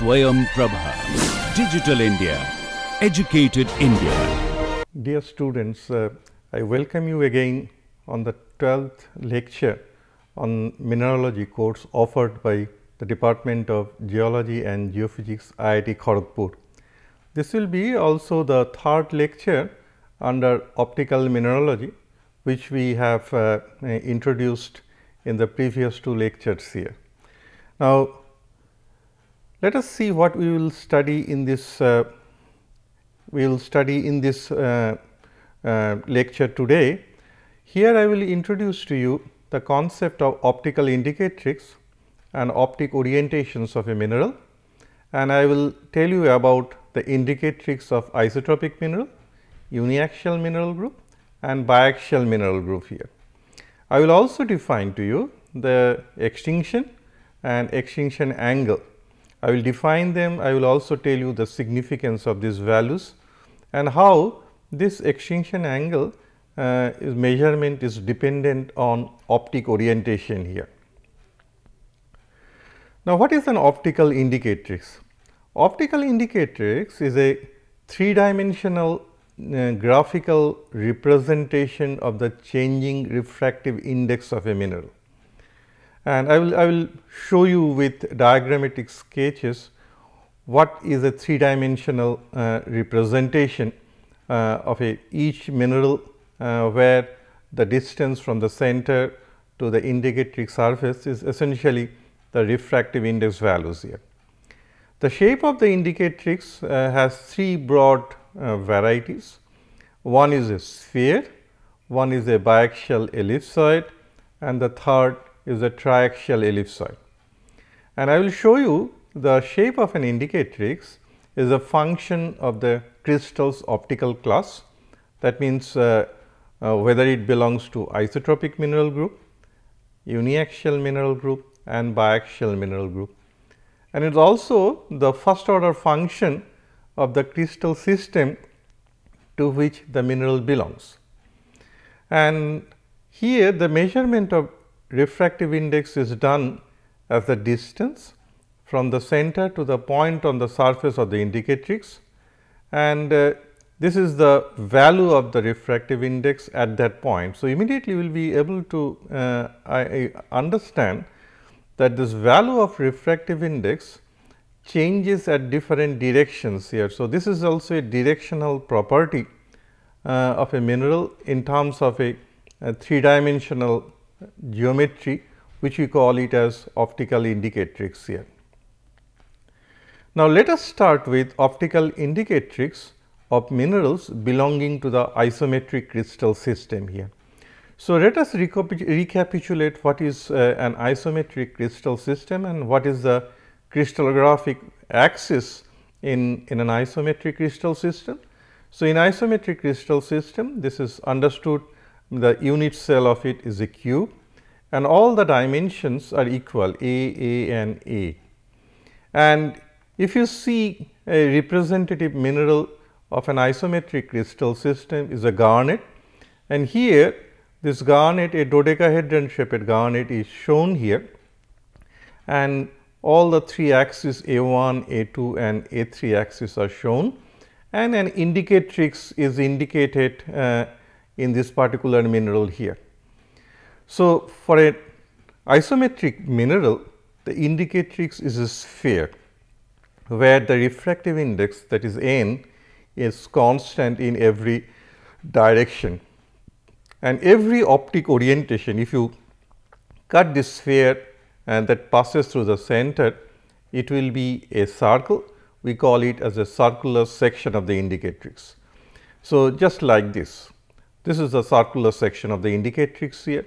Swayam Prabha. Digital India. Educated India. Dear students, I welcome you again on the 12th lecture on Mineralogy course offered by the Department of Geology and Geophysics, IIT Kharagpur. This will be also the third lecture under Optical Mineralogy, which we have introduced in the previous two lectures here. Now, let us see what we will study in this lecture today. Here I will introduce to you the concept of optical indicatrix and optic orientations of a mineral, and I will tell you about the indicatrix of isotropic mineral, uniaxial mineral group and biaxial mineral group here. I will also define to you the extinction and extinction angle. I will define them. I will also tell you the significance of these values and how this extinction angle measurement is dependent on optic orientation here. Now, what is an optical indicatrix? Optical indicatrix is a three-dimensional graphical representation of the changing refractive index of a mineral. And I will show you with diagrammatic sketches what is a three-dimensional representation of each mineral where the distance from the center to the indicatrix surface is essentially the refractive index values here. The shape of the indicatrix has three broad varieties. One is a sphere, one is a biaxial ellipsoid, and the third is a triaxial ellipsoid. And I will show you the shape of an indicatrix is a function of the crystal's optical class. That means, whether it belongs to isotropic mineral group, uniaxial mineral group and biaxial mineral group. And it is also the first order function of the crystal system to which the mineral belongs. And here the measurement of refractive index is done as the distance from the center to the point on the surface of the indicatrix, and this is the value of the refractive index at that point. So, immediately we will be able to understand that this value of refractive index changes at different directions here. So, this is also a directional property of a mineral in terms of a three-dimensional geometry, which we call it as optical indicatrix here. Now, let us start with optical indicatrix of minerals belonging to the isometric crystal system here. So, let us recapitulate what is an isometric crystal system and what is the crystallographic axis in an isometric crystal system. So, in isometric crystal system, this is understood, the unit cell of it is a cube and all the dimensions are equal A and A. And if you see a representative mineral of an isometric crystal system is a garnet, and here this garnet, a dodecahedron shaped garnet is shown here, and all the three axes A1, A2 and A3 axis are shown, and an indicatrix is indicated in this particular mineral here. So, for an isometric mineral, the indicatrix is a sphere, where the refractive index, that is n, is constant in every direction. And every optic orientation, if you cut this sphere and that passes through the center, it will be a circle. We call it as a circular section of the indicatrix. So, just like this, this is the circular section of the indicatrix here.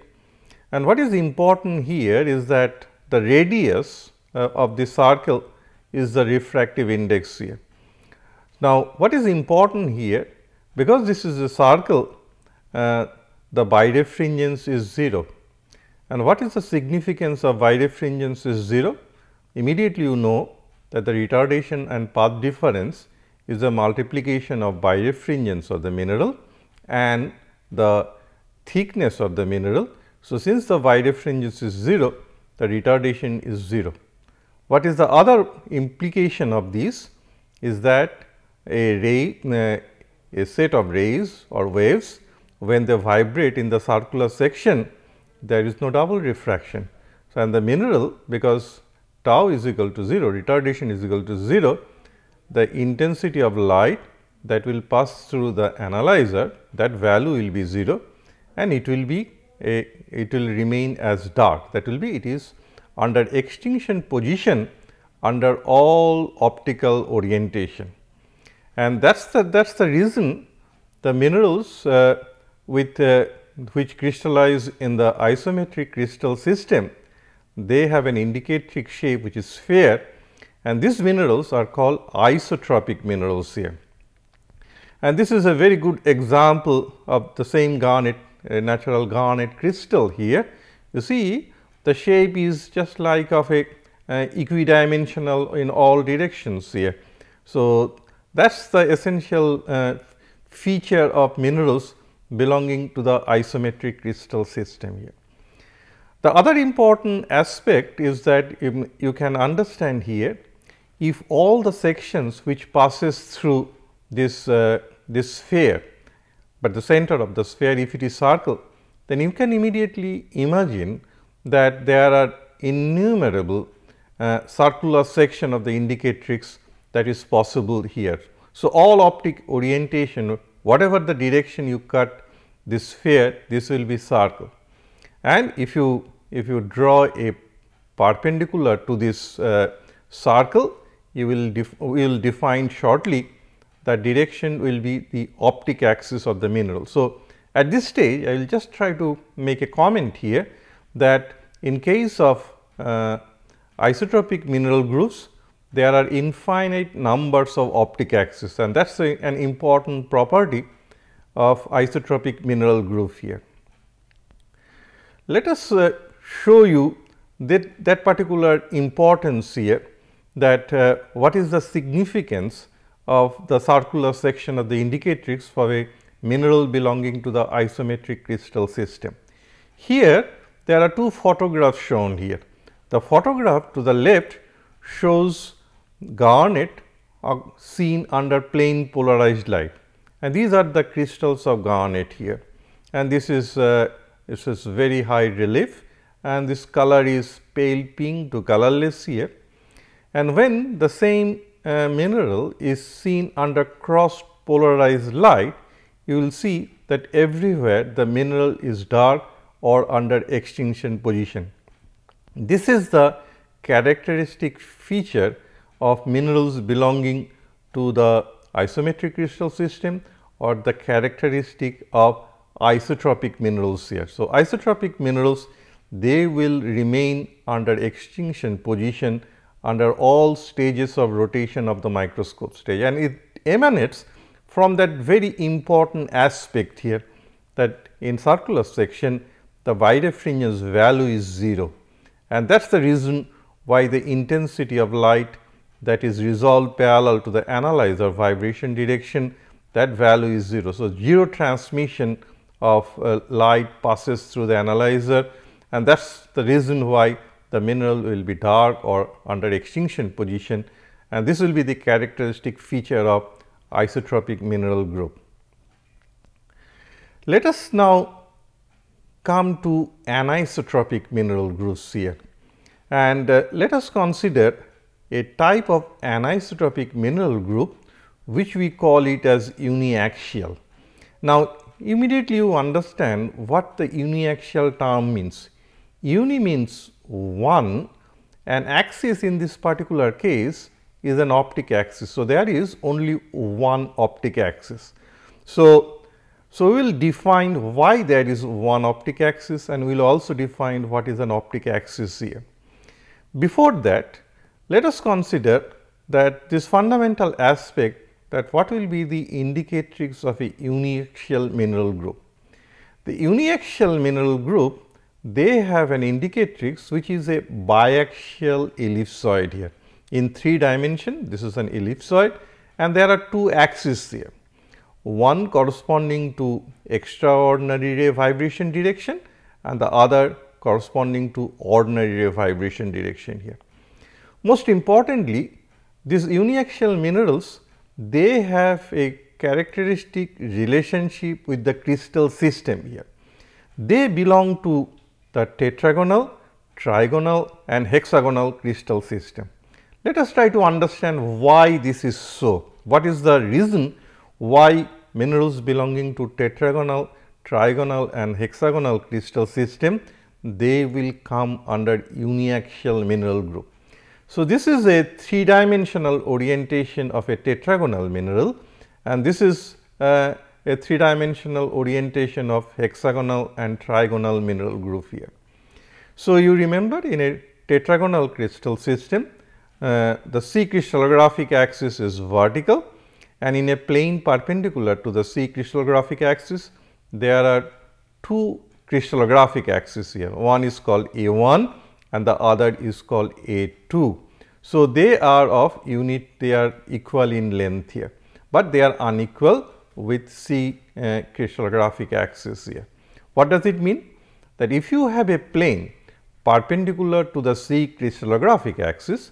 And what is important here is that the radius of the circle is the refractive index here. Now, what is important here, because this is a circle, the birefringence is 0. And what is the significance of birefringence is 0? Immediately you know that the retardation and path difference is a multiplication of birefringence of the mineral and the thickness of the mineral. So, since the birefringence is 0, the retardation is 0. What is the other implication of this is that a set of rays or waves, when they vibrate in the circular section, there is no double refraction. So, and the mineral, because tau is equal to 0, retardation is equal to 0, the intensity of light that will pass through the analyzer, that value will be 0, and it will remain as dark. That will be, it is under extinction position under all optical orientation. And that's the reason the minerals which crystallize in the isometric crystal system, they have an indicatrix shape which is sphere, and these minerals are called isotropic minerals here. And this is a very good example of the same garnet, natural garnet crystal here. You see, the shape is just like of a equidimensional in all directions here. So, that is the essential feature of minerals belonging to the isometric crystal system here. The other important aspect is that you can understand here, if all the sections which passes through this sphere, but the center of the sphere, if it is circle, then you can immediately imagine that there are innumerable circular section of the indicatrix that is possible here. So, all optic orientation, whatever the direction you cut this sphere, this will be circle. And if you draw a perpendicular to this circle, you will define shortly the direction will be the optic axis of the mineral. So, at this stage I will just try to make a comment here that in case of isotropic mineral groups, there are infinite numbers of optic axis, and that is an important property of isotropic mineral group here. Let us show you that particular importance here, that what is the significance of the circular section of the indicatrix for a mineral belonging to the isometric crystal system. Here there are two photographs shown here. The photograph to the left shows garnet seen under plane polarized light, and these are the crystals of garnet here, and this is very high relief, and this color is pale pink to colorless here. And when the same mineral is seen under cross polarized light, you will see that everywhere the mineral is dark or under extinction position. This is the characteristic feature of minerals belonging to the isometric crystal system, or the characteristic of isotropic minerals here. So, isotropic minerals, they will remain under extinction position under all stages of rotation of the microscope stage, and it emanates from that very important aspect here, that in circular section the birefringence value is 0, and that is the reason why the intensity of light that is resolved parallel to the analyzer vibration direction, that value is 0. So, 0 transmission of light passes through the analyzer, and that is the reason why the mineral will be dark or under extinction position, and this will be the characteristic feature of isotropic mineral group. Let us now come to anisotropic mineral groups here, and let us consider a type of anisotropic mineral group which we call it as uniaxial. Now, immediately you understand what the uniaxial term means. Uni means one, and axis in this particular case is an optic axis. So, there is only one optic axis. So, we will define why there is one optic axis, and we will also define what is an optic axis here. Before that, let us consider that this fundamental aspect, that what will be the indicatrix of a uniaxial mineral group. The uniaxial mineral group, they have an indicatrix which is a biaxial ellipsoid here. In 3 dimension, this is an ellipsoid, and there are 2 axes here, one corresponding to extraordinary ray vibration direction and the other corresponding to ordinary ray vibration direction here. Most importantly, these uniaxial minerals, they have a characteristic relationship with the crystal system here. They belong to the tetragonal, trigonal and hexagonal crystal system. Let us try to understand why this is so. What is the reason why minerals belonging to tetragonal, trigonal and hexagonal crystal system, they will come under uniaxial mineral group. So, this is a three dimensional orientation of a tetragonal mineral, and this is a three dimensional orientation of hexagonal and trigonal mineral group here. So, you remember in a tetragonal crystal system, the C crystallographic axis is vertical, and in a plane perpendicular to the C crystallographic axis, there are two crystallographic axes here. One is called A1 and the other is called A2. So, they are of unit, they are equal in length here, but they are unequal with C crystallographic axis here. What does it mean? That if you have a plane perpendicular to the C crystallographic axis,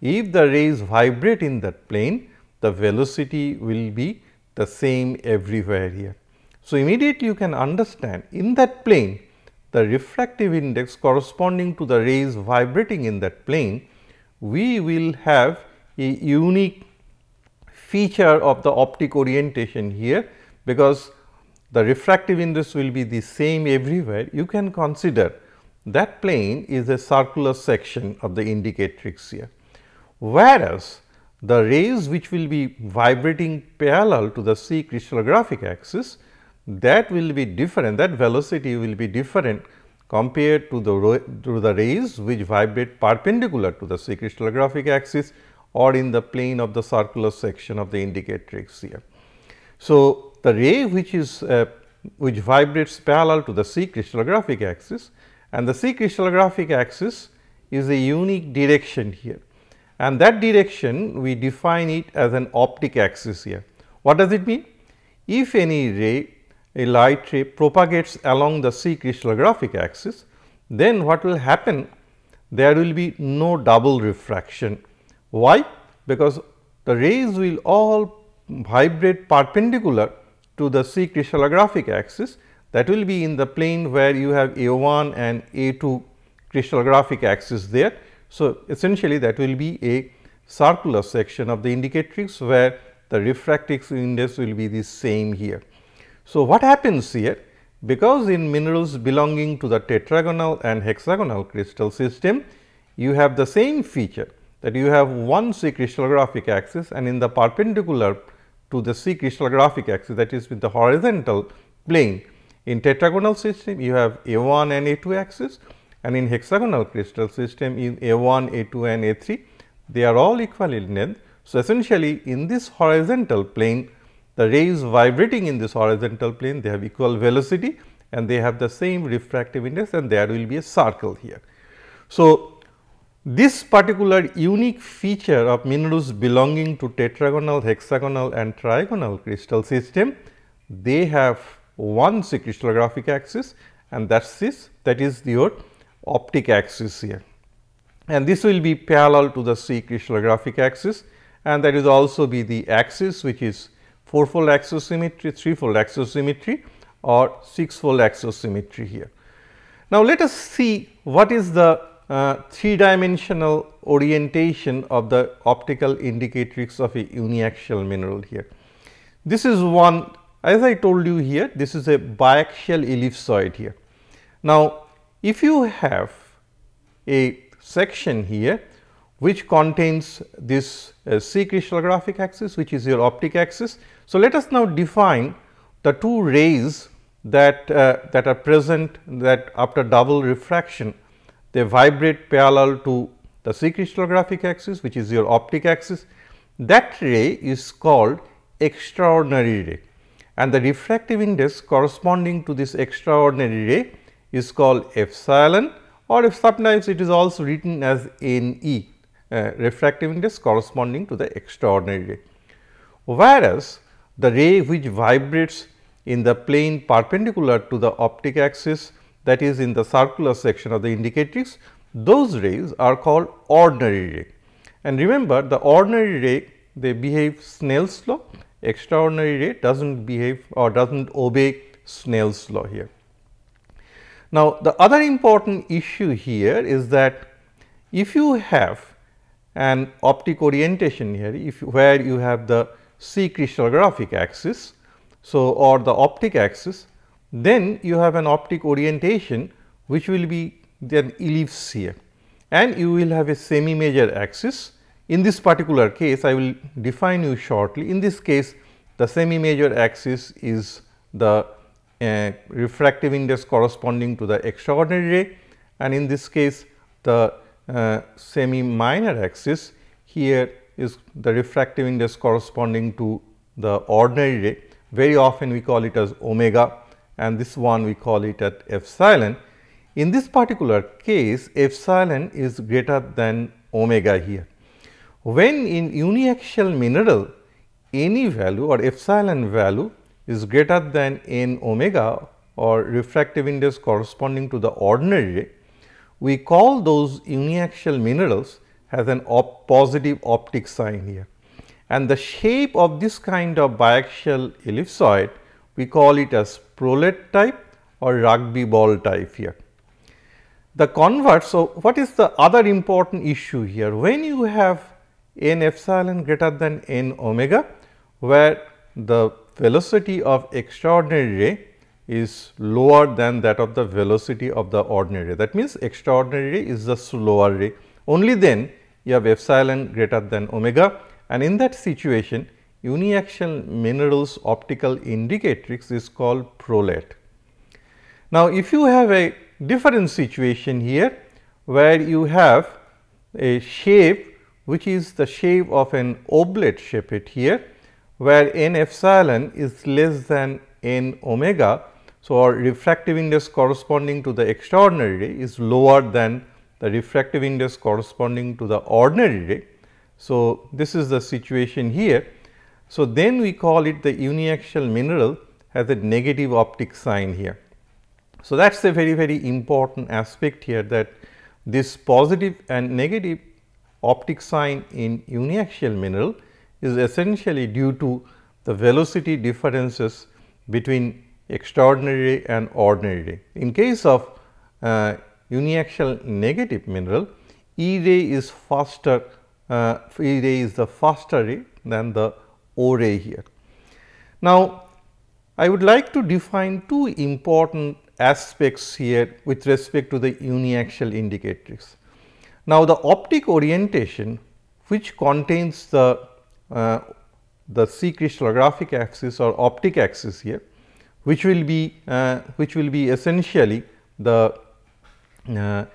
if the rays vibrate in that plane, the velocity will be the same everywhere here. So, immediately you can understand in that plane, the refractive index corresponding to the rays vibrating in that plane, we will have a unique feature of the optic orientation here, because the refractive index will be the same everywhere. You can consider that plane is a circular section of the indicatrix here, whereas the rays which will be vibrating parallel to the C crystallographic axis, that will be different, that velocity will be different compared to the rays which vibrate perpendicular to the C crystallographic axis or in the plane of the circular section of the indicatrix here. So, the ray which is which vibrates parallel to the C crystallographic axis, and the C crystallographic axis is a unique direction here, and that direction we define it as an optic axis here. What does it mean? If any ray, a light ray propagates along the C crystallographic axis, then what will happen? There will be no double refraction. Why? Because the rays will all vibrate perpendicular to the C crystallographic axis, that will be in the plane where you have A1 and A2 crystallographic axis there. So, essentially that will be a circular section of the indicatrix where the refractive index will be the same here. So, what happens here? Because in minerals belonging to the tetragonal and hexagonal crystal system, you have the same feature, that you have one C crystallographic axis, and in the perpendicular to the C crystallographic axis, that is with the horizontal plane. In tetragonal system, you have A1 and A2 axis, and in hexagonal crystal system in A1, A2 and A3, they are all equal in length. So, essentially in this horizontal plane, the rays vibrating in this horizontal plane, they have equal velocity and they have the same refractive index, and there will be a circle here. So, this particular unique feature of minerals belonging to tetragonal, hexagonal and trigonal crystal system, they have one C crystallographic axis, and that is your optic axis here, and this will be parallel to the C crystallographic axis, and that is also be the axis which is 4-fold axisymmetry, 3-fold axisymmetry or 6-fold axisymmetry here. Now, let us see what is the 3-dimensional orientation of the optical indicatrix of a uniaxial mineral here. This is one, as I told you here, this is a biaxial ellipsoid here. Now, if you have a section here which contains this C crystallographic axis, which is your optic axis. So, let us now define the two rays that are present, that after double refraction they vibrate parallel to the C crystallographic axis, which is your optic axis. That ray is called extraordinary ray, and the refractive index corresponding to this extraordinary ray is called epsilon, or if sometimes it is also written as Ne, refractive index corresponding to the extraordinary ray. Whereas, the ray which vibrates in the plane perpendicular to the optic axis, that is in the circular section of the indicatrix, those rays are called ordinary ray. And remember, the ordinary ray, they behave Snell's law, extraordinary ray does not behave or does not obey Snell's law here. Now, the other important issue here is that if you have an optic orientation here, where you have the C crystallographic axis, so or the optic axis, then you have an optic orientation which will be an ellipse here, and you will have a semi major axis. In this particular case, I will define you shortly. In this case, the semi major axis is the refractive index corresponding to the extraordinary ray, and in this case the semi minor axis here is the refractive index corresponding to the ordinary ray. Very often we call it as omega, and this one we call it at epsilon. In this particular case, epsilon is greater than omega here. When in uniaxial mineral any value or epsilon value is greater than n omega or refractive index corresponding to the ordinary ray, we call those uniaxial minerals as an positive optic sign here. And the shape of this kind of biaxial ellipsoid, we call it as prolet type or rugby ball type here. The converse, so what is the other important issue here? When you have n epsilon greater than n omega, where the velocity of extraordinary ray is lower than that of the velocity of the ordinary ray. That means, extraordinary ray is the slower ray, only then you have epsilon greater than omega, and in that situation uniaxial minerals optical indicatrix is called prolet. Now, if you have a different situation here, where you have a shape which is the shape of an oblate shape here, where n epsilon is less than n omega. So, our refractive index corresponding to the extraordinary ray is lower than the refractive index corresponding to the ordinary ray. So, this is the situation here. So, then we call it the uniaxial mineral has a negative optic sign here. So, that is a very important aspect here, that this positive and negative optic sign in uniaxial mineral is essentially due to the velocity differences between extraordinary ray and ordinary ray. In case of uniaxial negative mineral, E ray is faster, E ray is the faster ray than the O ray here. Now, I would like to define two important aspects here with respect to the uniaxial indicatrix. Now, the optic orientation which contains the C crystallographic axis or optic axis here, which will be essentially the an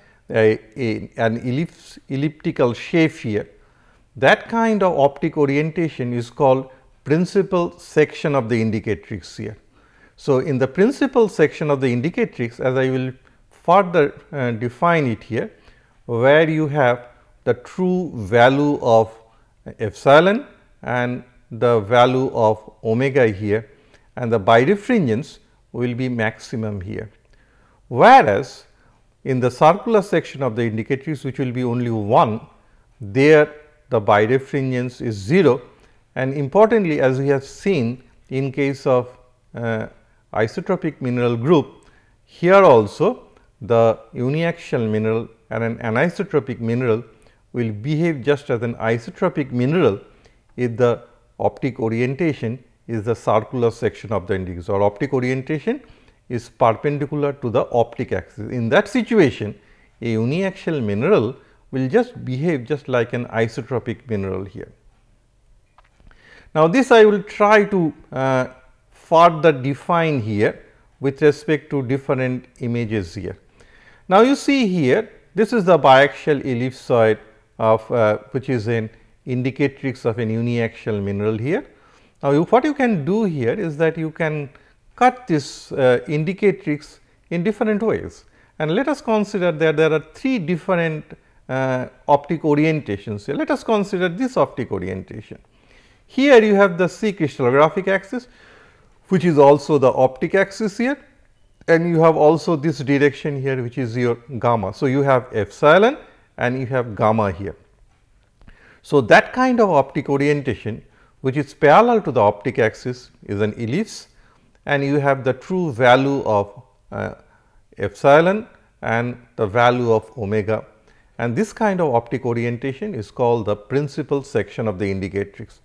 elliptical shape here. That kind of optic orientation is called principal section of the indicatrix here. So, in the principal section of the indicatrix, as I will further define it here, where you have the true value of epsilon and the value of omega here, and the birefringence will be maximum here. Whereas, in the circular section of the indicatrix, which will be only 1, there the birefringence is 0, and importantly, as we have seen in case of isotropic mineral group, here also the uniaxial mineral and an anisotropic mineral will behave just as an isotropic mineral if the optic orientation is the circular section of the indicatrix, or optic orientation is perpendicular to the optic axis. In that situation, a uniaxial mineral will just behave just like an isotropic mineral here. Now, this I will try to further define here with respect to different images here. Now, you see here, this is the biaxial ellipsoid of which is an indicatrix of an uniaxial mineral here. Now, what you can do here is that you can cut this indicatrix in different ways, and let us consider that there are 3 different optic orientations here. Let us consider this optic orientation. Here you have the C crystallographic axis, which is also the optic axis here, and you have also this direction here, which is your gamma. So, you have epsilon and you have gamma here. So, that kind of optic orientation which is parallel to the optic axis is an ellipse, and you have the true value of epsilon and the value of omega, and this kind of optic orientation is called the principal section of the indicatrix.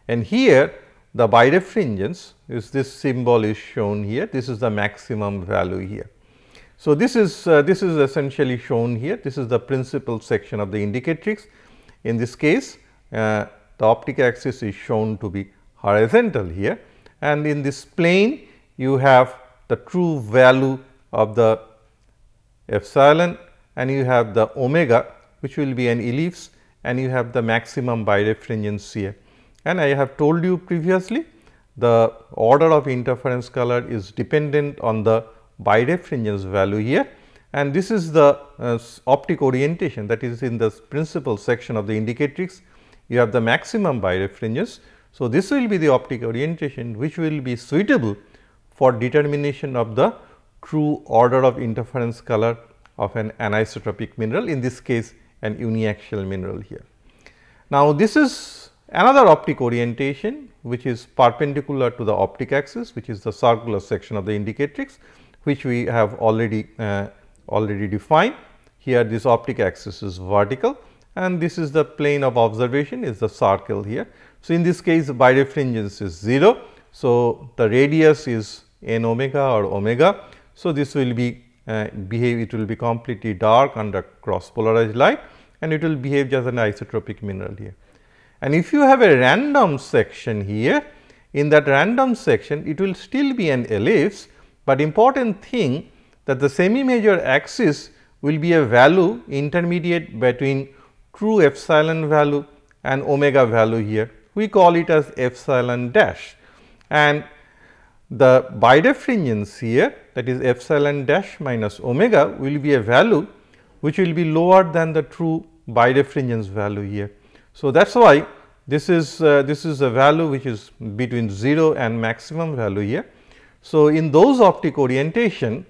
And here the birefringence is, this symbol is shown here, this is the maximum value here. So, this is essentially shown here, this is the principal section of the indicatrix. In this case the optic axis is shown to be horizontal here, and in this plane you have the true value of the epsilon, and you have the omega which will be an ellipse, and you have the maximum birefringence here. And I have told you previously, the order of interference color is dependent on the birefringence value here, and this is the optic orientation, that is in the principal section of the indicatrix. You have the maximum birefringence. So, this will be the optic orientation which will be suitable for determination of the true order of interference color of an anisotropic mineral, in this case an uniaxial mineral here. Now, this is another optic orientation which is perpendicular to the optic axis, which is the circular section of the indicatrix, which we have already defined. Here this optic axis is vertical, and this is the plane of observation, is the circle here. So, in this case birefringence is 0. So, the radius is n omega or omega. So, this will be it will be completely dark under cross polarized light, and it will behave as an isotropic mineral here. And if you have a random section here, in that random section it will still be an ellipse, but important thing that the semi major axis will be a value intermediate between true epsilon value and omega value here. We call it as epsilon dash, and the birefringence here, that is epsilon dash minus omega, will be a value which will be lower than the true birefringence value here. So, that is why this is a value which is between 0 and maximum value here. So, in those optic orientation,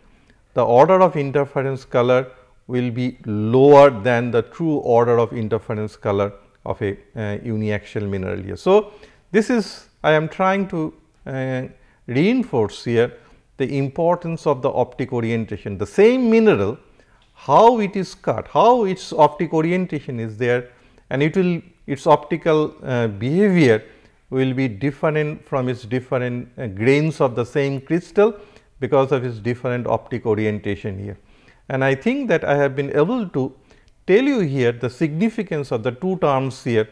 the order of interference color will be lower than the true order of interference color of a uniaxial mineral here. So, this is, I am trying to reinforce here the importance of the optic orientation. The same mineral, how it is cut, how its optic orientation is there, and its optical behavior will be different from its different grains of the same crystal because of its different optic orientation here. And I think that I have been able to tell you here the significance of the two terms here,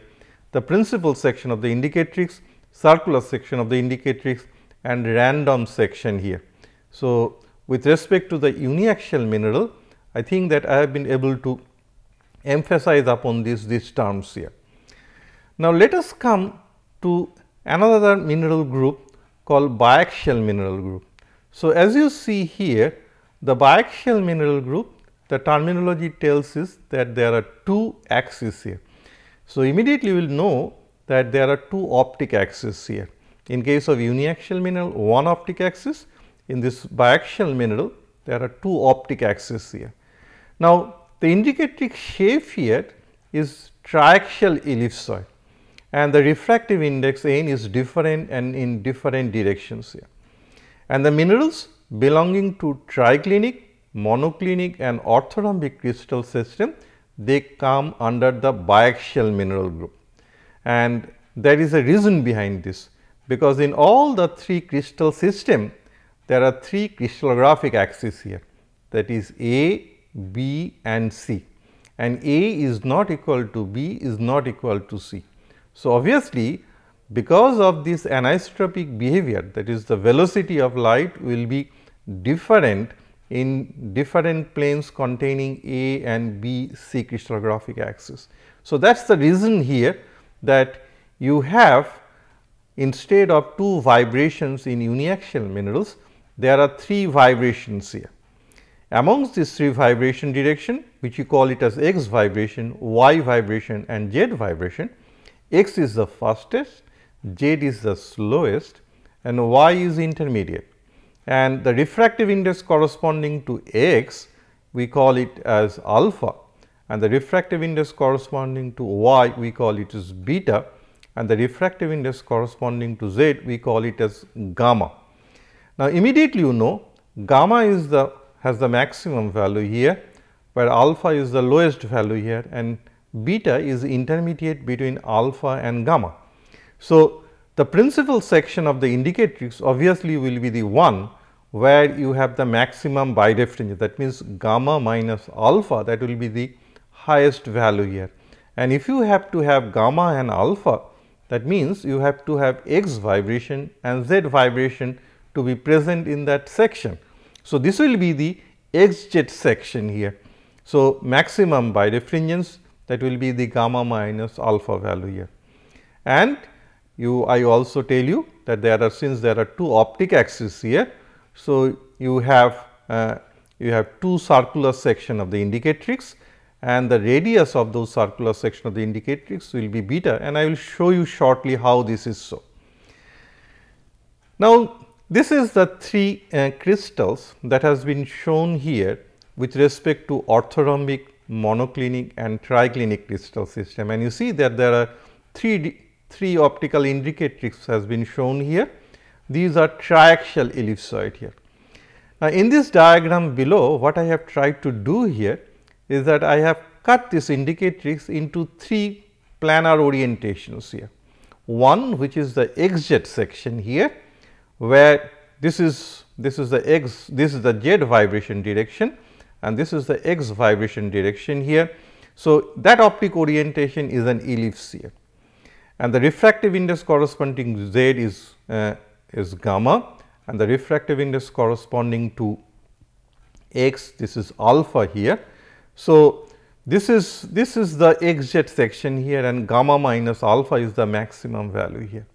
the principal section of the indicatrix, circular section of the indicatrix, and random section here. So, with respect to the uniaxial mineral, I think that I have been able to emphasize upon these terms here. Now, let us come to another mineral group called biaxial mineral group. So, as you see here, the biaxial mineral group, the terminology tells us that there are two axes here. So, immediately we will know that there are two optic axes here. In case of uniaxial mineral, one optic axis. In this biaxial mineral, there are two optic axes here. Now, the indicatrix shape here is triaxial ellipsoid, and the refractive index n is different and in different directions here. And the minerals belonging to triclinic, monoclinic and orthorhombic crystal system, they come under the biaxial mineral group. And there is a reason behind this, because in all the three crystal system, there are three crystallographic axes here, that is A, B and C, and A is not equal to B, is not equal to C. So, obviously, because of this anisotropic behavior, that is the velocity of light will be different in different planes containing A and B, C crystallographic axis. So, that is the reason here that you have, instead of two vibrations in uniaxial minerals, there are three vibrations here. Amongst these three vibration direction, which you call it as x vibration, y vibration and z vibration, x is the fastest, z is the slowest and y is intermediate. And the refractive index corresponding to x, we call it as alpha, and the refractive index corresponding to y we call it as beta, and the refractive index corresponding to z we call it as gamma. Now, immediately you know gamma is has the maximum value here, where alpha is the lowest value here, and beta is intermediate between alpha and gamma. So, the principal section of the indicatrix obviously will be the one where you have the maximum birefringence, that means gamma minus alpha, that will be the highest value here. And if you have to have gamma and alpha, that means you have to have x vibration and z vibration to be present in that section. So, this will be the xz section here. So, maximum birefringence, that will be the gamma minus alpha value here. And I also tell you that since there are two optic axes here. So, you have two circular section of the indicatrix, and the radius of those circular section of the indicatrix will be beta, and I will show you shortly how this is so. Now, this is the three crystals that has been shown here with respect to orthorhombic, monoclinic and triclinic crystal system, and you see that there are three optical indicatrix has been shown here. These are triaxial ellipsoid here. Now, in this diagram below, what I have tried to do here is that I have cut this indicatrix into three planar orientations here. One which is the xz section here, where this is the z vibration direction, and this is the x vibration direction here. So, that optic orientation is an ellipse here, and the refractive index corresponding to z is gamma, and the refractive index corresponding to x, this is alpha here. So, this is the xz section here, and gamma minus alpha is the maximum value here.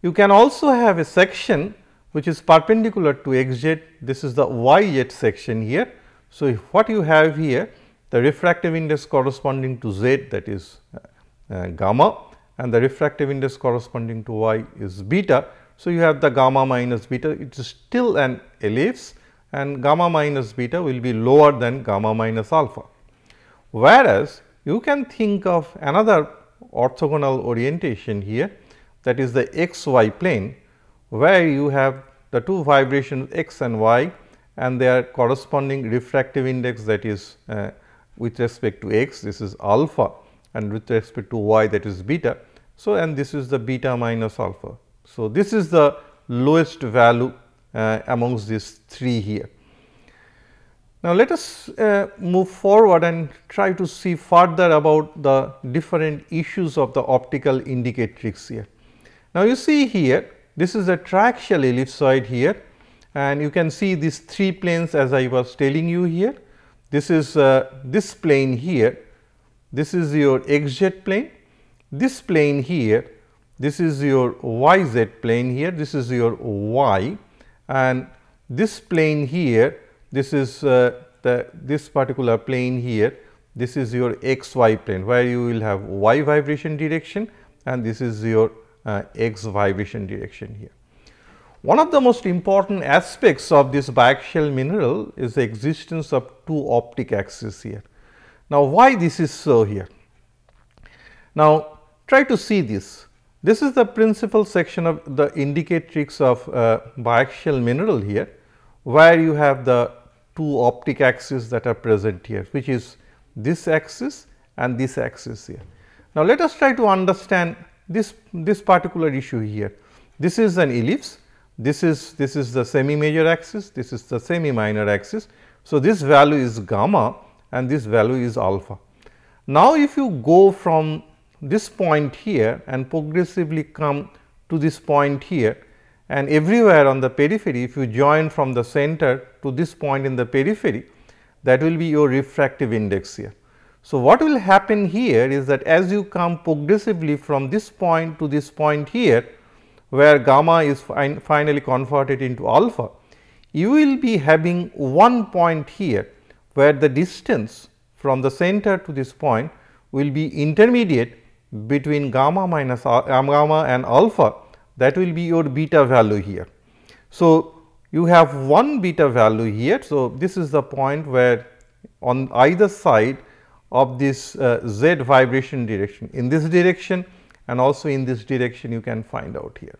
You can also have a section which is perpendicular to xz, this is the yz section here. So, what you have here, the refractive index corresponding to z, that is gamma, and the refractive index corresponding to y is beta. So, you have the gamma minus beta, it is still an ellipse, and gamma minus beta will be lower than gamma minus alpha. Whereas, you can think of another orthogonal orientation here, that is the xy plane, where you have the two vibrations x and y, and their corresponding refractive index, that is with respect to x, this is alpha, and with respect to y, that is beta. So, and this is the beta minus alpha. So, this is the lowest value amongst these three here. Now, let us move forward and try to see further about the different issues of the optical indicatrix here. Now, you see here, this is a triaxial ellipsoid here, and you can see these three planes as I was telling you here. This is this plane here, this is your xz plane, this plane here, this is your yz plane here, this is your y, and this plane here, this is this particular plane here, this is your xy plane, where you will have y vibration direction, and this is your x vibration direction here. One of the most important aspects of this biaxial mineral is the existence of two optic axes here. Now, why this is so here? Now, try to see this. This is the principal section of the indicatrix of biaxial mineral here, where you have the two optic axes that are present here, which is this axis and this axis here. Now, let us try to understand this particular issue here. This is an ellipse, this is the semi major axis, this is the semi minor axis. So, this value is gamma and this value is alpha. Now, if you go from this point here and progressively come to this point here, and everywhere on the periphery, if you join from the center to this point in the periphery, that will be your refractive index here. So, what will happen here is that as you come progressively from this point to this point here, where gamma is finally converted into alpha, you will be having one point here, where the distance from the center to this point will be intermediate between gamma and alpha, that will be your beta value here. So, you have one beta value here. So, this is the point where on either side of this Z vibration direction, in this direction and also in this direction you can find out here.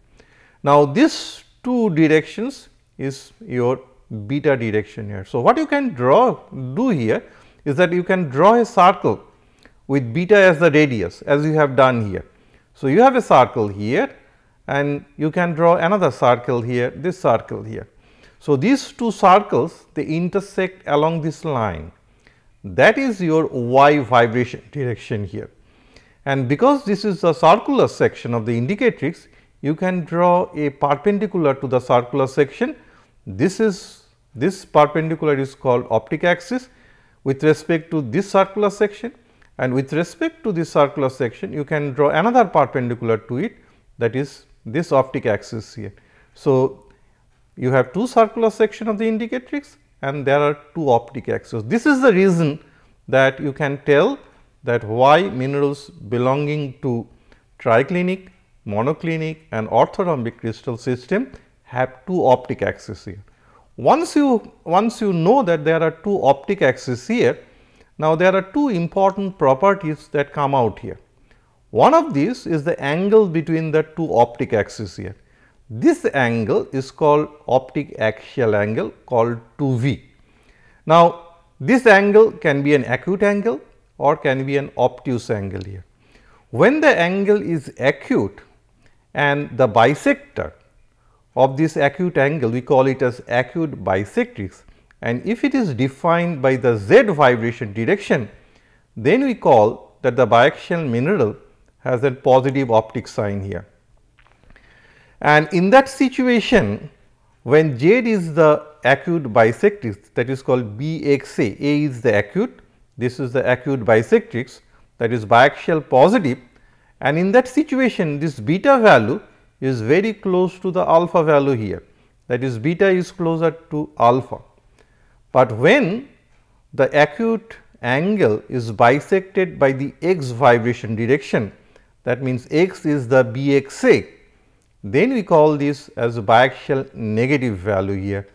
Now, these two directions is your beta direction here. So, what you can do here is that you can draw a circle with beta as the radius, as you have done here. So, you have a circle here and you can draw another circle here, this circle here. So, these two circles they intersect along this line, that is your y vibration direction here. And because this is the circular section of the indicatrix, you can draw a perpendicular to the circular section. This perpendicular is called optic axis with respect to this circular section, and with respect to this circular section you can draw another perpendicular to it, that is this optic axis here. So, you have two circular section of the indicatrix and there are two optic axes. This is the reason that you can tell that why minerals belonging to triclinic, monoclinic and orthorhombic crystal system have two optic axes here. Once you know that there are two optic axes here, now there are two important properties that come out here. One of these is the angle between the two optic axes here. This angle is called optic axial angle, called 2V. Now, this angle can be an acute angle or can be an obtuse angle here. When the angle is acute and the bisector of this acute angle, we call it as acute bisectrix, and if it is defined by the Z vibration direction, then we call that the biaxial mineral has a positive optic sign here. And in that situation, when Z is the acute bisectrix, that is called BXA, A is the acute, this is the acute bisectrix, that is biaxial positive, and in that situation this beta value is very close to the alpha value here, that is beta is closer to alpha. But when the acute angle is bisected by the X vibration direction, that means X is the BXA, then we call this as biaxial negative value here,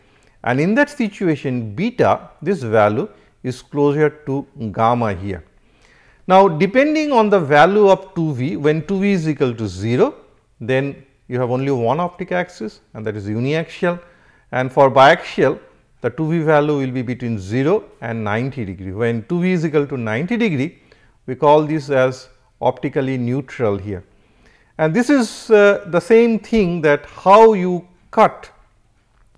and in that situation beta, this value is closer to gamma here. Now, depending on the value of 2V, when 2V is equal to 0, then you have only one optic axis and that is uniaxial, and for biaxial the 2V value will be between 0 and 90 degree. When 2V is equal to 90 degree, we call this as optically neutral here. And this is the same thing, that how you cut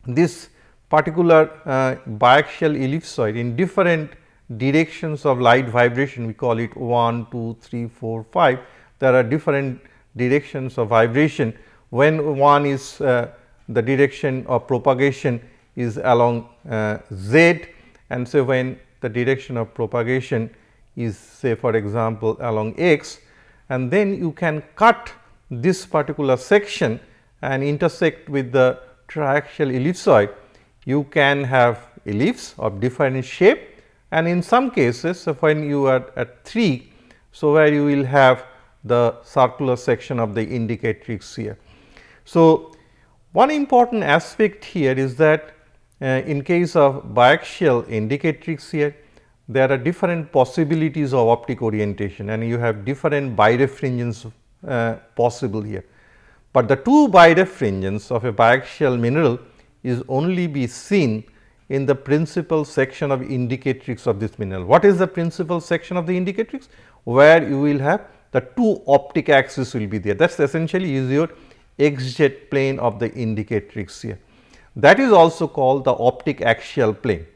this particular biaxial ellipsoid in different directions of light vibration, we call it 1, 2, 3, 4, 5. There are different directions of vibration. When one is the direction of propagation is along Z, and so when the direction of propagation is, say for example, along X, and then you can cut this particular section and intersect with the triaxial ellipsoid, you can have ellipse of different shape, and in some cases when you are at 3, so where you will have the circular section of the indicatrix here. So, one important aspect here is that in case of biaxial indicatrix here, there are different possibilities of optic orientation and you have different birefringence possible here. But the two birefringence of a biaxial mineral is only be seen in the principal section of indicatrix of this mineral. What is the principal section of the indicatrix? Where you will have the two optic axis will be there. That is essentially is your XZ plane of the indicatrix here. That is also called the optic axial plane,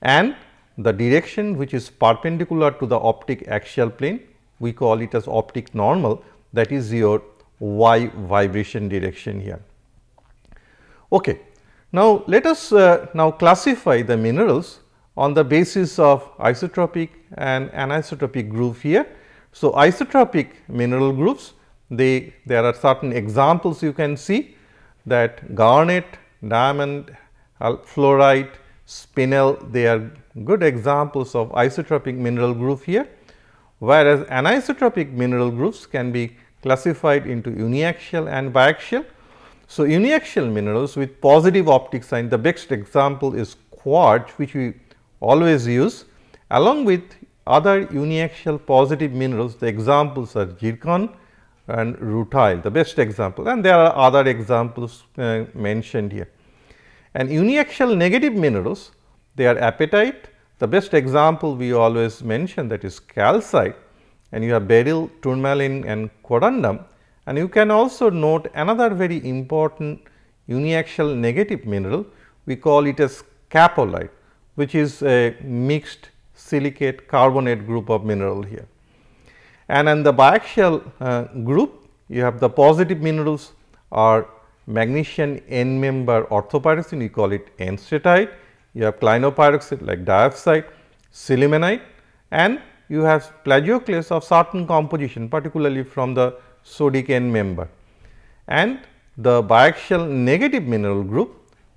and the direction which is perpendicular to the optic axial plane, we call it as optic normal, that is your Y vibration direction here. Okay. Now, let us now classify the minerals on the basis of isotropic and anisotropic group here. So, isotropic mineral groups, there are certain examples you can see, that garnet, diamond, fluorite, spinel, they are good examples of isotropic mineral group here, whereas anisotropic mineral groups can be classified into uniaxial and biaxial. So, uniaxial minerals with positive optic sign, the best example is quartz, which we always use, along with other uniaxial positive minerals, the examples are zircon and rutile, the best example, and there are other examples mentioned here. And uniaxial negative minerals, they are apatite. The best example we always mention, that is calcite, and you have beryl, tourmaline and corundum. And you can also note another very important uniaxial negative mineral, we call it as capolite, which is a mixed silicate carbonate group of mineral here. And in the biaxial group, you have the positive minerals are magnesian N member orthopyroxene, we call it N-statite. You have clinopyroxide like diopside, sillimanite, and you have plagioclase of certain composition, particularly from the sodic N member. And the biaxial negative mineral group,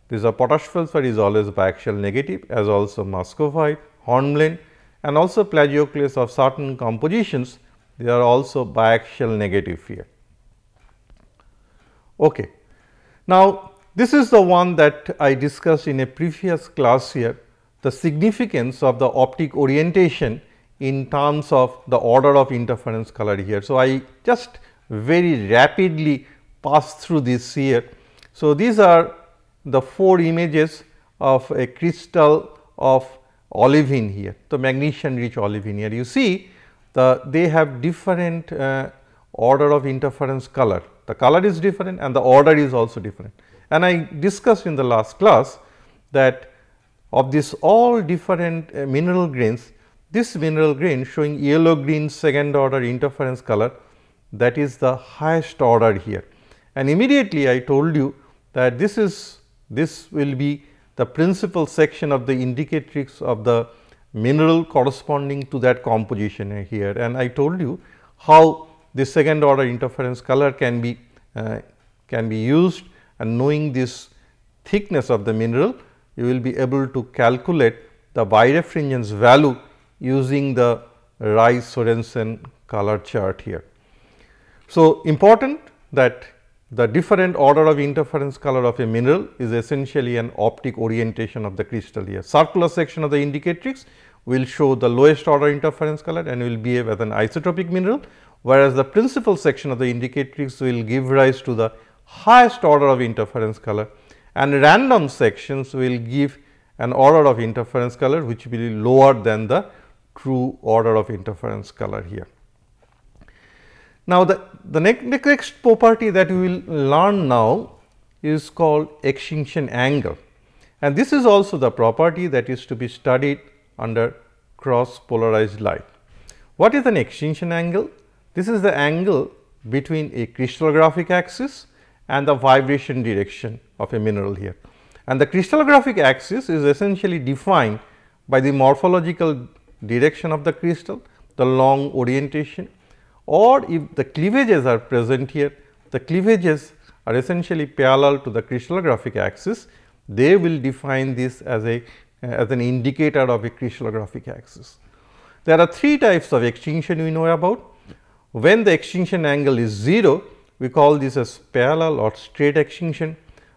this is potash sulfur is always biaxial negative, as also muscovite, hornblende, and also plagioclase of certain compositions, they are also biaxial negative here. Okay. Now, this is the one that I discussed in a previous class here, the significance of the optic orientation in terms of the order of interference color here. So, I just very rapidly pass through this here. So, these are the 4 images of a crystal of olivine here, the magnesium rich olivine here. You see they have different order of interference color. The color is different and the order is also different. And I discussed in the last class that of this all different mineral grains, this mineral grain showing yellow green second order interference color, that is the highest order here. And immediately I told you that this will be the principal section of the indicatrix of the mineral corresponding to that composition here. And I told you how this second order interference color can be used, and knowing this thickness of the mineral, you will be able to calculate the birefringence value using the Rice-Sorensen color chart here. So, important that the different order of interference color of a mineral is essentially an optic orientation of the crystal here. Circular section of the indicatrix will show the lowest order interference color and will behave as an isotropic mineral, whereas the principal section of the indicatrix will give rise to the highest order of interference color, and random sections will give an order of interference color which will be lower than the true order of interference color here. Now, the next property that we will learn now is called extinction angle, and this is also the property that is to be studied under cross polarized light. What is an extinction angle? This is the angle between a crystallographic axis and the vibration direction of a mineral here. And the crystallographic axis is essentially defined by the morphological direction of the crystal, the long orientation, or if the cleavages are present here, the cleavages are essentially parallel to the crystallographic axis, they will define this as an indicator of a crystallographic axis. There are 3 types of extinction we know about. When the extinction angle is 0, we call this as parallel or straight extinction.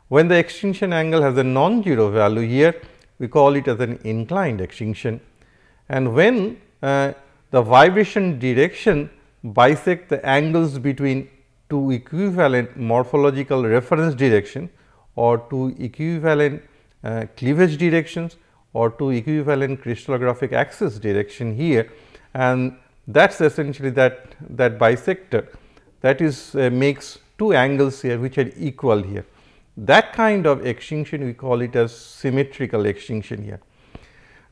When the extinction angle has a non-zero value here, we call it as an inclined extinction. And when the vibration direction bisect the angles between 2 equivalent morphological reference direction or 2 equivalent cleavage directions or 2 equivalent crystallographic axis direction here, and that is essentially that bisector, that is makes 2 angles here which are equal here. That kind of extinction we call it as symmetrical extinction here.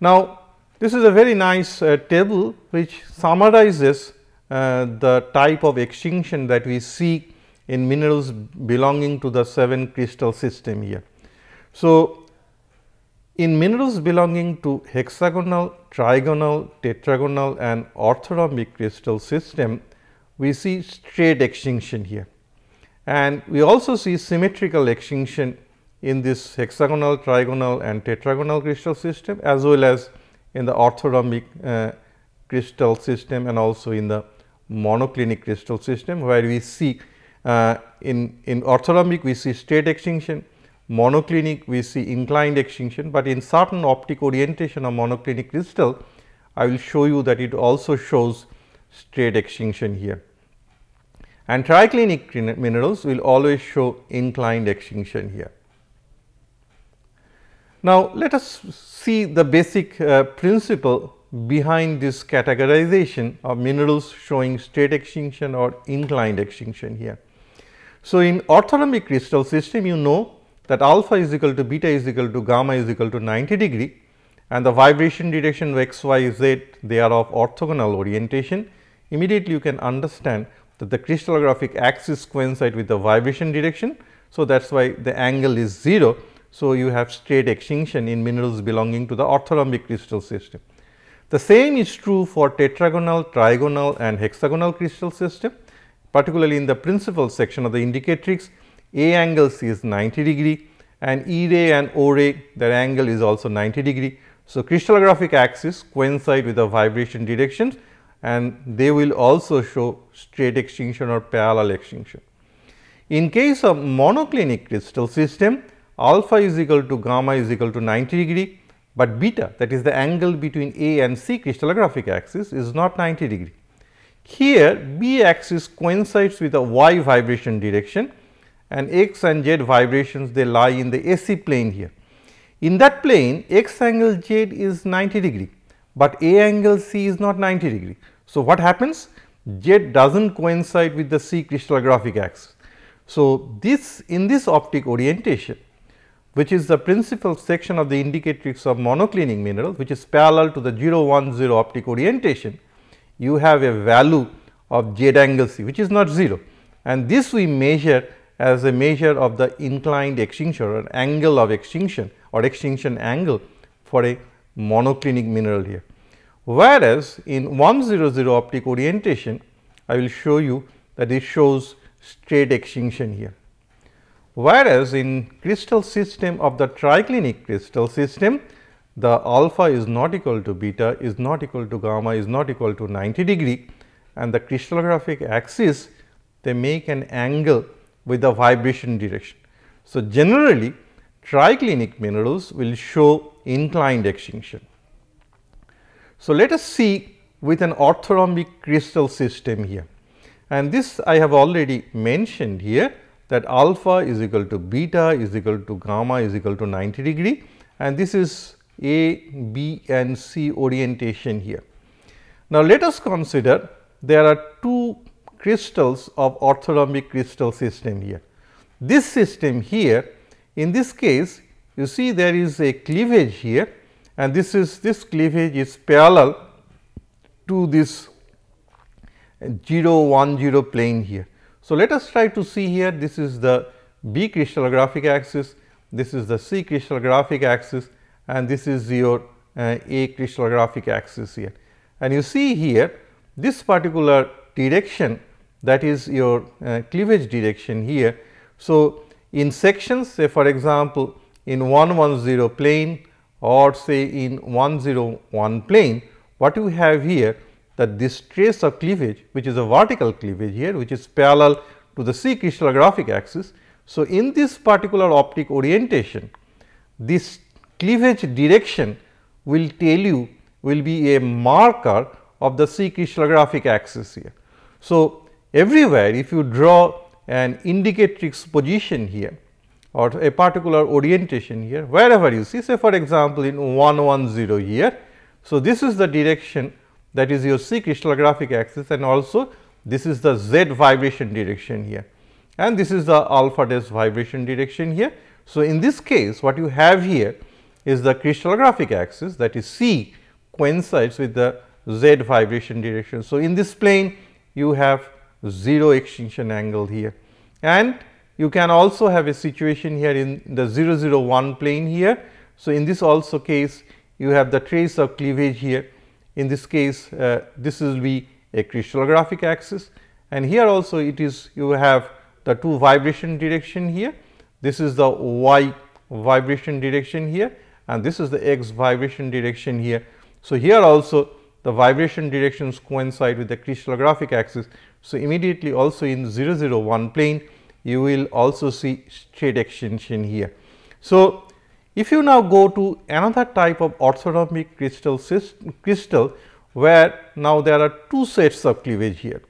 Now, this is a very nice table which summarizes the type of extinction that we see in minerals belonging to the 7 crystal system here. So, in minerals belonging to hexagonal, trigonal, tetragonal and orthorhombic crystal system, we see straight extinction here, and we also see symmetrical extinction in this hexagonal, trigonal and tetragonal crystal system, as well as in the orthorhombic crystal system and also in the monoclinic crystal system, where we see in orthorhombic we see straight extinction, monoclinic we see inclined extinction, but in certain optic orientation of monoclinic crystal I will show you that it also shows straight extinction here. And triclinic minerals will always show inclined extinction here. Now, let us see the basic principle behind this categorization of minerals showing straight extinction or inclined extinction here. So, in orthorhombic crystal system, you know that alpha is equal to beta is equal to gamma is equal to 90 degree, and the vibration direction x, y, z, they are of orthogonal orientation. Immediately you can understand that the crystallographic axis coincide with the vibration direction. So, that is why the angle is 0. So, you have straight extinction in minerals belonging to the orthorhombic crystal system. The same is true for tetragonal, trigonal and hexagonal crystal system, particularly in the principal section of the indicatrix. A angle C is 90 degree and E ray and O ray, their angle is also 90 degree. So, crystallographic axis coincide with the vibration directions, and they will also show straight extinction or parallel extinction. In case of monoclinic crystal system, alpha is equal to gamma is equal to 90 degree, but beta, that is the angle between A and C crystallographic axis, is not 90 degree. Here B axis coincides with the y vibration direction, and x and z vibrations, they lie in the AC plane here. In that plane, x angle z is 90 degree, but A angle C is not 90 degree. So, what happens? Z does not coincide with the C crystallographic axis. So, in this optic orientation, which is the principal section of the indicatrix of monoclinic mineral, which is parallel to the 0 1 0 optic orientation, you have a value of z angle C, which is not 0, and this we measure as a measure of the inclined extinction or angle of extinction or extinction angle for a monoclinic mineral here. Whereas, in 100 optic orientation, I will show you that it shows straight extinction here. Whereas, in crystal system of the triclinic crystal system, the alpha is not equal to beta, is not equal to gamma, is not equal to 90 degree, and the crystallographic axis, they make an angle with the vibration direction. So, generally triclinic minerals will show inclined extinction. So, let us see with an orthorhombic crystal system here, and this I have already mentioned here, that alpha is equal to beta is equal to gamma is equal to 90 degree, and this is A, B and C orientation here. Now, let us consider there are two crystals of orthorhombic crystal system here. This system here, in this case, you see there is a cleavage here, and this cleavage is parallel to this 0 1 0 plane here. So, let us try to see here, this is the B crystallographic axis, this is the C crystallographic axis, and this is your A crystallographic axis here. And you see here this particular direction, that is your cleavage direction here. So, in sections, say for example, in 110 plane or say in 101 plane, what you have here, that this trace of cleavage, which is a vertical cleavage here, which is parallel to the C crystallographic axis. So, in this particular optic orientation, this cleavage direction will tell you, will be a marker of the C crystallographic axis here. So, everywhere if you draw an indicatrix position here or a particular orientation here, wherever you see, say for example, in 110 here. So, this is the direction, that is your C crystallographic axis, and also this is the Z vibration direction here, and this is the alpha dash vibration direction here. So, in this case what you have here is the crystallographic axis, that is C, coincides with the Z vibration direction. So, in this plane you have 0 extinction angle here, and you can also have a situation here in the 001 plane here. So, in this also case you have the trace of cleavage here. In this case this will be a crystallographic axis, and here also it is, you have the two vibration direction here. This is the Y vibration direction here, and this is the X vibration direction here. So, here also the vibration directions coincide with the crystallographic axis. So, immediately also in 001 plane you will also see straight extinction here. So, If you now go to another type of orthorhombic crystal where now there are two sets of cleavage here,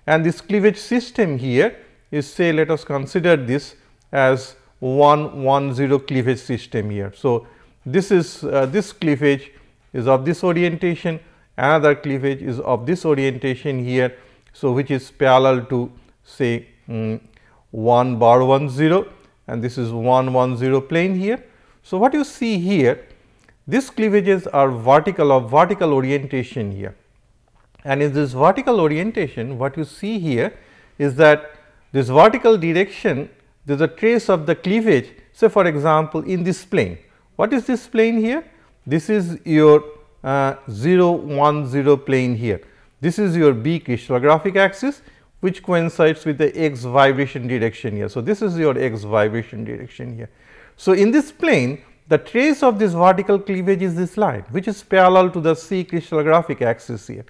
and this cleavage system here is, say, let us consider this as 1-1-0 cleavage system here. So, this is this cleavage is of this orientation, another cleavage is of this orientation here. So, which is parallel to, say, 1 bar 1 0, and this is 1 1 0 plane here. So, what you see here, these cleavages are vertical of vertical orientation here, and in this vertical orientation what you see here is that this vertical direction, there is a trace of the cleavage, say for example, in this plane. What is this plane here? This is your 0 1 0 plane here. This is your B crystallographic axis, which coincides with the x vibration direction here. So, this is your x vibration direction here. So, in this plane, the trace of this vertical cleavage is this line, which is parallel to the C crystallographic axis here,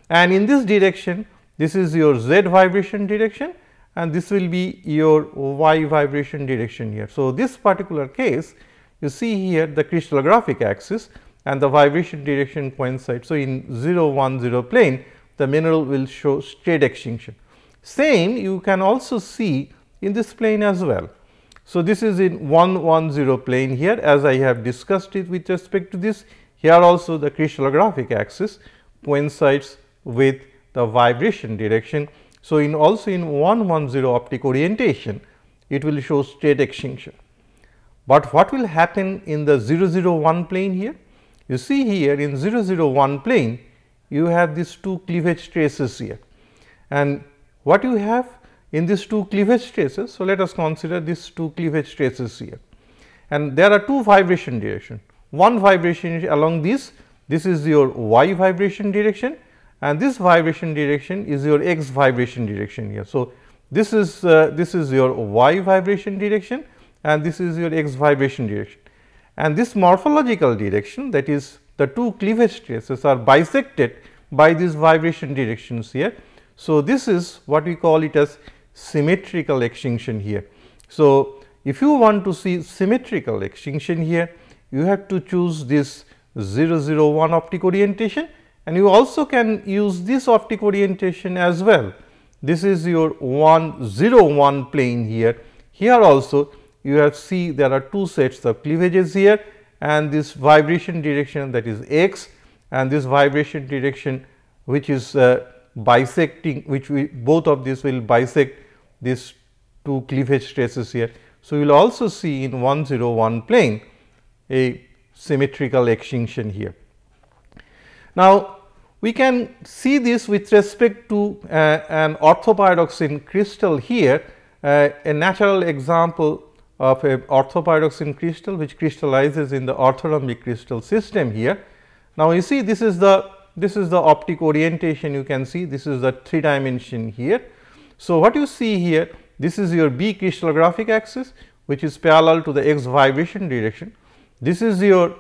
and in this direction, this is your z vibration direction, and this will be your y vibration direction here. So, this particular case, you see here the crystallographic axis and the vibration direction coincide. So, in 0 1 0 plane, the mineral will show straight extinction. Same you can also see in this plane as well. So, this is in 1 1 0 plane here, as I have discussed it with respect to this. Here also the crystallographic axis coincides with the vibration direction. So, in also in 1 1 0 optic orientation, it will show straight extinction. But what will happen in the 0 0 1 plane here? You see here in 0 0 1 plane, you have these two cleavage traces here, and what you have in these two cleavage traces. So, let us consider these two cleavage traces here, and there are two vibration direction. One vibration along this is your y vibration direction, and this vibration direction is your x vibration direction here. So, this is your y vibration direction, and this is your x vibration direction, and this morphological direction, that is the two cleavage traces, are bisected by these vibration directions here. So, this is what we call it as symmetrical extinction here. So, if you want to see symmetrical extinction here, you have to choose this 0 0 1 optic orientation, and you also can use this optic orientation as well. This is your 1 0 1 plane here. Here also you have see there are two sets of cleavages here, and this vibration direction, that is x, and this vibration direction which is bisecting, which both of these will bisect these two cleavage traces here. So, you will also see in 1 0 1 plane a symmetrical extinction here. Now, we can see this with respect to an orthopyroxene crystal here, a natural example of a orthopyroxene crystal which crystallizes in the orthorhombic crystal system here. Now, you see this is the optic orientation, you can see this is the 3 dimension here. So, what you see here, this is your B crystallographic axis, which is parallel to the x vibration direction. This is your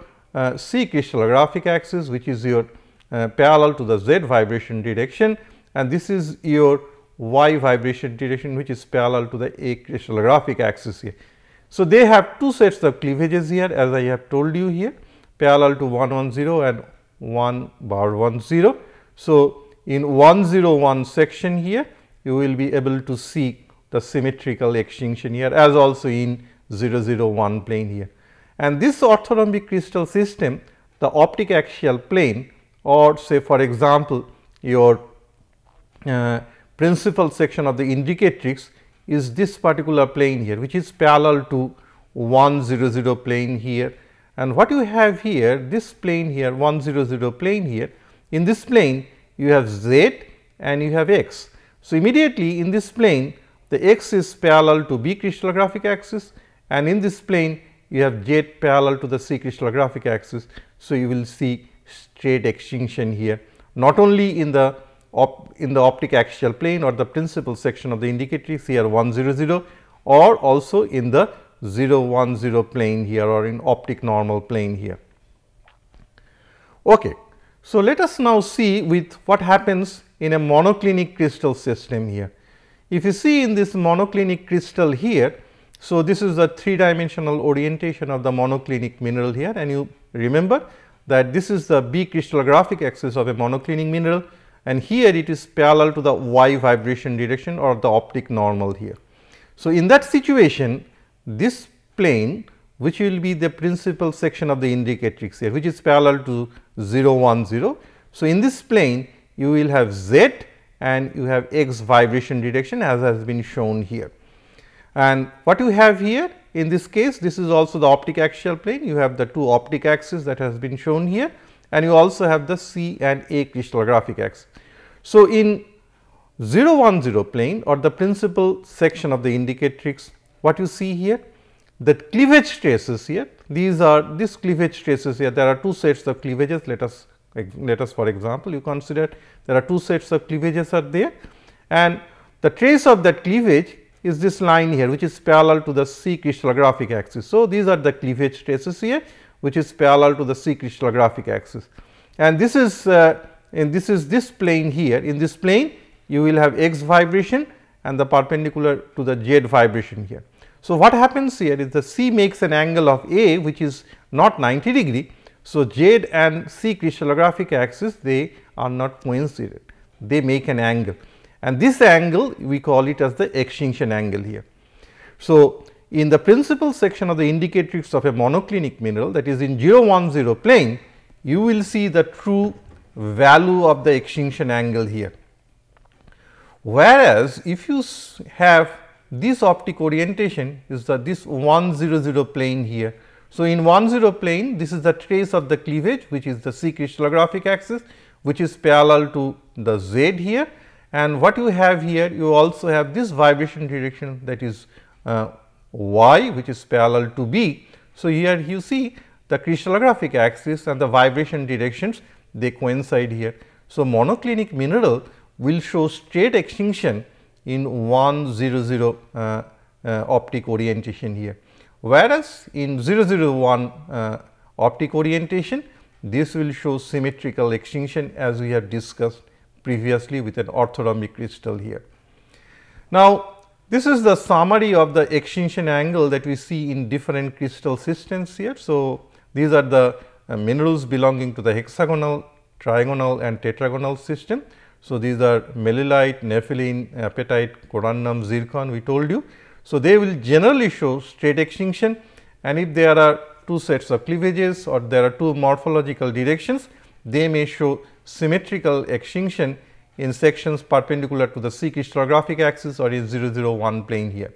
C crystallographic axis, which is your parallel to the z vibration direction, and this is your y vibration direction, which is parallel to the A crystallographic axis here. So, they have two sets of cleavages here, as I have told you here, parallel to 1 1 0 and 1 bar 1 0. So, in 1 0 1 section here, you will be able to see the symmetrical extinction here, as also in 0 0 1 plane here. And this orthorhombic crystal system, the optic axial plane, or say for example, your principal section of the indicatrix is this particular plane here, which is parallel to 1 0 0 plane here. And what you have here, this plane here, 1 0 0 plane here, in this plane you have z and you have x. So, immediately in this plane, the x is parallel to B crystallographic axis, and in this plane you have z parallel to the C crystallographic axis. So, you will see straight extinction here, not only in the optic axial plane or the principal section of the indicatrix here 1 0 0, or also in the 0 1 0 plane here, or in optic normal plane here. Okay. So, let us now see with what happens in a monoclinic crystal system here. If you see in this monoclinic crystal here, So, this is the 3-dimensional orientation of the monoclinic mineral here, and you remember that this is the B crystallographic axis of a monoclinic mineral, and here it is parallel to the y vibration direction or the optic normal here. So, in that situation, this plane, which will be the principal section of the indicatrix here, which is parallel to 0 1 0. So, in this plane you will have z and you have x vibration direction as has been shown here. And what you have here in this case, this is also the optic axial plane. You have the two optic axes that has been shown here, and you also have the C and A crystallographic axis. So, in 0 1 0 plane or the principal section of the indicatrix, what you see here, the cleavage traces here, these are this cleavage traces here. There are two sets of cleavages. Let us for example, you consider there are two sets of cleavages are there, and the trace of that cleavage is this line here, which is parallel to the C crystallographic axis. So, these are the cleavage traces here, which is parallel to the C crystallographic axis, and this is this plane here. In this plane, you will have x vibration and the perpendicular to the z vibration here. So, what happens here is the C makes an angle of A, which is not 90 degree. So, z and C crystallographic axis, they are not coincident, they make an angle, and this angle we call it as the extinction angle here. So, in the principal section of the indicatrix of a monoclinic mineral, that is in 0 1 0 plane, you will see the true value of the extinction angle here. Whereas, if you have this optic orientation is the this 1 0 0 plane here. So, in 1 0 plane, this is the trace of the cleavage, which is the C crystallographic axis, which is parallel to the z here, and what you have here, you also have this vibration direction, that is y, which is parallel to B. So, here you see the crystallographic axis and the vibration directions, they coincide here. So, monoclinic mineral will show straight extinction in 1 0 0 optic orientation here, whereas in 0 0 1 optic orientation, this will show symmetrical extinction, as we have discussed previously with an orthorhombic crystal here. Now, this is the summary of the extinction angle that we see in different crystal systems here. So, these are the minerals belonging to the hexagonal, trigonal and tetragonal system. So, these are melilite, nepheline, apatite, corundum, zircon, we told you. So, they will generally show straight extinction, and if there are two sets of cleavages or there are two morphological directions, they may show symmetrical extinction in sections perpendicular to the C crystallographic axis or in 0 0 1 plane here.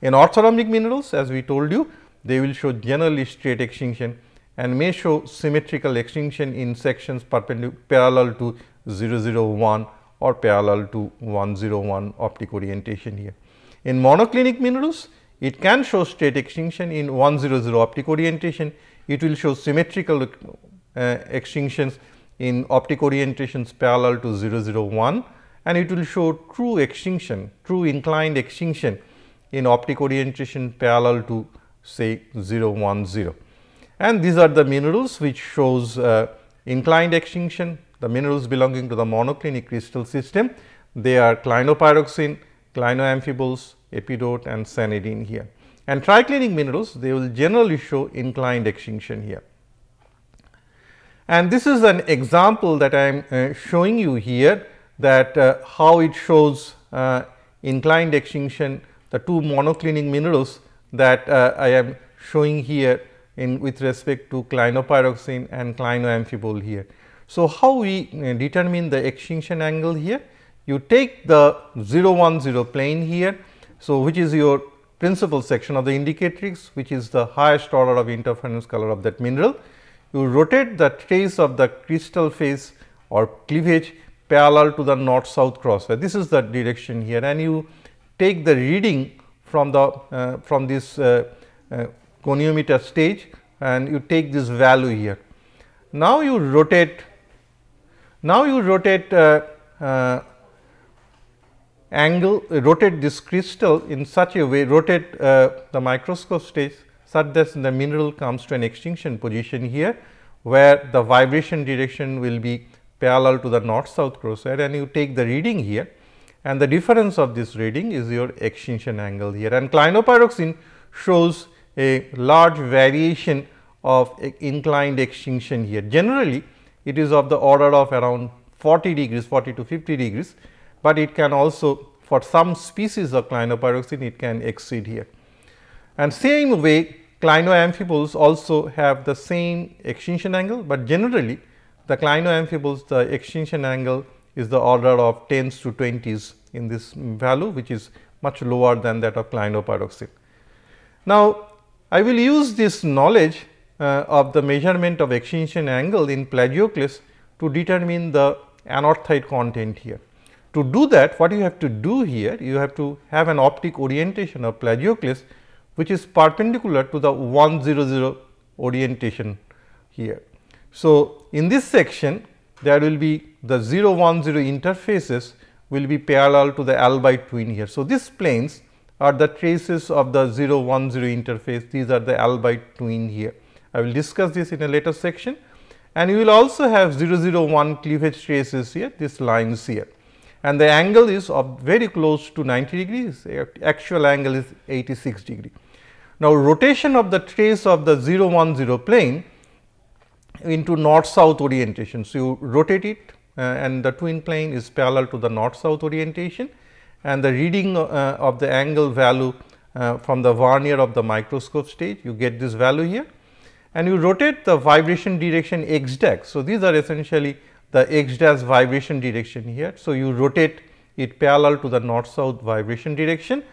In orthorhombic minerals, as we told you, they will show generally straight extinction and may show symmetrical extinction in sections parallel to 0 0 1 or parallel to 1 0 1 optic orientation here. In monoclinic minerals, it can show straight extinction in 1 0 0 optic orientation. It will show symmetrical extinctions in optic orientations parallel to 0 0 1, and it will show true extinction, true inclined extinction in optic orientation parallel to say 0 1 0. And these are the minerals which shows inclined extinction, the minerals belonging to the monoclinic crystal system. They are clinopyroxene, clinoamphiboles, epidote and sanidine here. And triclinic minerals, they will generally show inclined extinction here. And this is an example that I am showing you here, that how it shows inclined extinction, the two monoclinic minerals that I am showing here in with respect to clinopyroxene and clinoamphibole here. So, how we determine the extinction angle here? You take the 0 1 0 plane here, so which is your principal section of the indicatrix, which is the highest order of interference color of that mineral. You rotate the trace of the crystal face or cleavage parallel to the north south crosswise. This is the direction here, and you take the reading from the from this goniometer stage, and you take this value here. Now you rotate rotate this crystal in such a way, rotate the microscope stage such that the mineral comes to an extinction position here, where the vibration direction will be parallel to the north south crosswise, and you take the reading here, and the difference of this reading is your extinction angle here. And clinopyroxene shows a large variation of inclined extinction here. Generally, it is of the order of around 40 degrees, 40 to 50 degrees, but it can also, for some species of clinopyroxene, it can exceed here. And same way, clinoamphiboles also have the same extinction angle, but generally the clinoamphiboles, the extinction angle is the order of 10s to 20s in this value, which is much lower than that of clinopyroxene. Now, I will use this knowledge of the measurement of extinction angle in plagioclase to determine the anorthite content here. To do that, what you have to do here, you have to have an optic orientation of plagioclase, which is perpendicular to the 100 orientation here. So, in this section there will be the 010 interfaces will be parallel to the llI twin here. So, these planes are the traces of the 010 interface, these are the llI twin here. I will discuss this in a later section, and you will also have 001 cleavage traces here, these lines here, and the angle is of very close to 90 degrees, actual angle is 86 degree. Now, rotation of the trace of the 010 plane into north south orientation. So, you rotate it and the twin plane is parallel to the north south orientation, and the reading of the angle value from the vernier of the microscope stage, you get this value here, and you rotate the vibration direction x dash. So, these are essentially the x dash vibration direction here. So, you rotate it parallel to the north south vibration direction,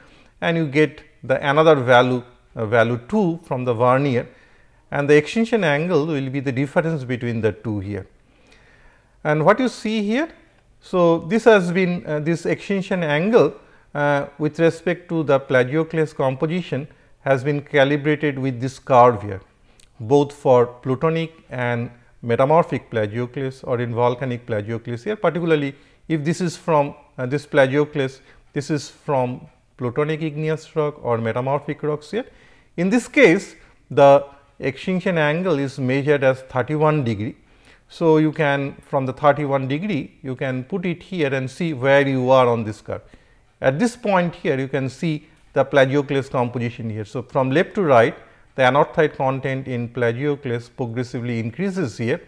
and you get the another value value 2 from the vernier, and the extinction angle will be the difference between the two here. And what you see here, so this has been this extinction angle with respect to the plagioclase composition has been calibrated with this curve here, both for plutonic and metamorphic plagioclase or in volcanic plagioclase here. Particularly, if this is from this plagioclase, this is from plutonic igneous rock or metamorphic rocks here. In this case, the extinction angle is measured as 31 degree. So, you can from the 31 degree, you can put it here and see where you are on this curve. At this point here, you can see the plagioclase composition here. So, from left to right, the anorthite content in plagioclase progressively increases here,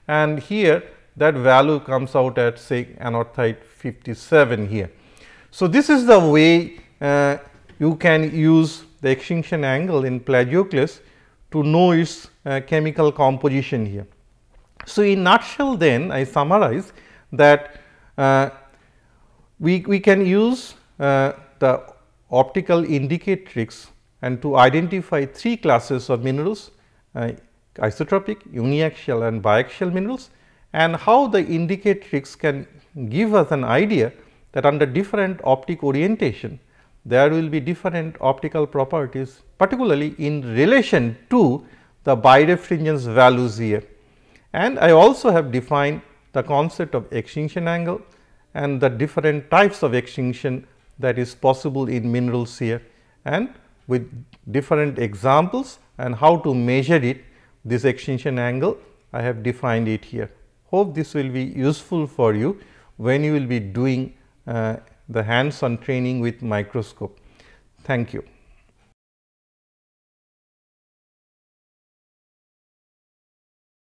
and here that value comes out at say anorthite 57 here. So, this is the way you can use the extinction angle in plagioclase to know its chemical composition here. So, in nutshell then I summarize that we can use the optical indicatrix and to identify three classes of minerals, isotropic, uniaxial and biaxial minerals, and how the indicatrix can give us an idea that under different optic orientation there will be different optical properties, particularly in relation to the birefringence values here. And I also have defined the concept of extinction angle and the different types of extinction that is possible in minerals here, and with different examples and how to measure it, this extinction angle I have defined it here. Hope this will be useful for you when you will be doing the hands on training with microscope. Thank you.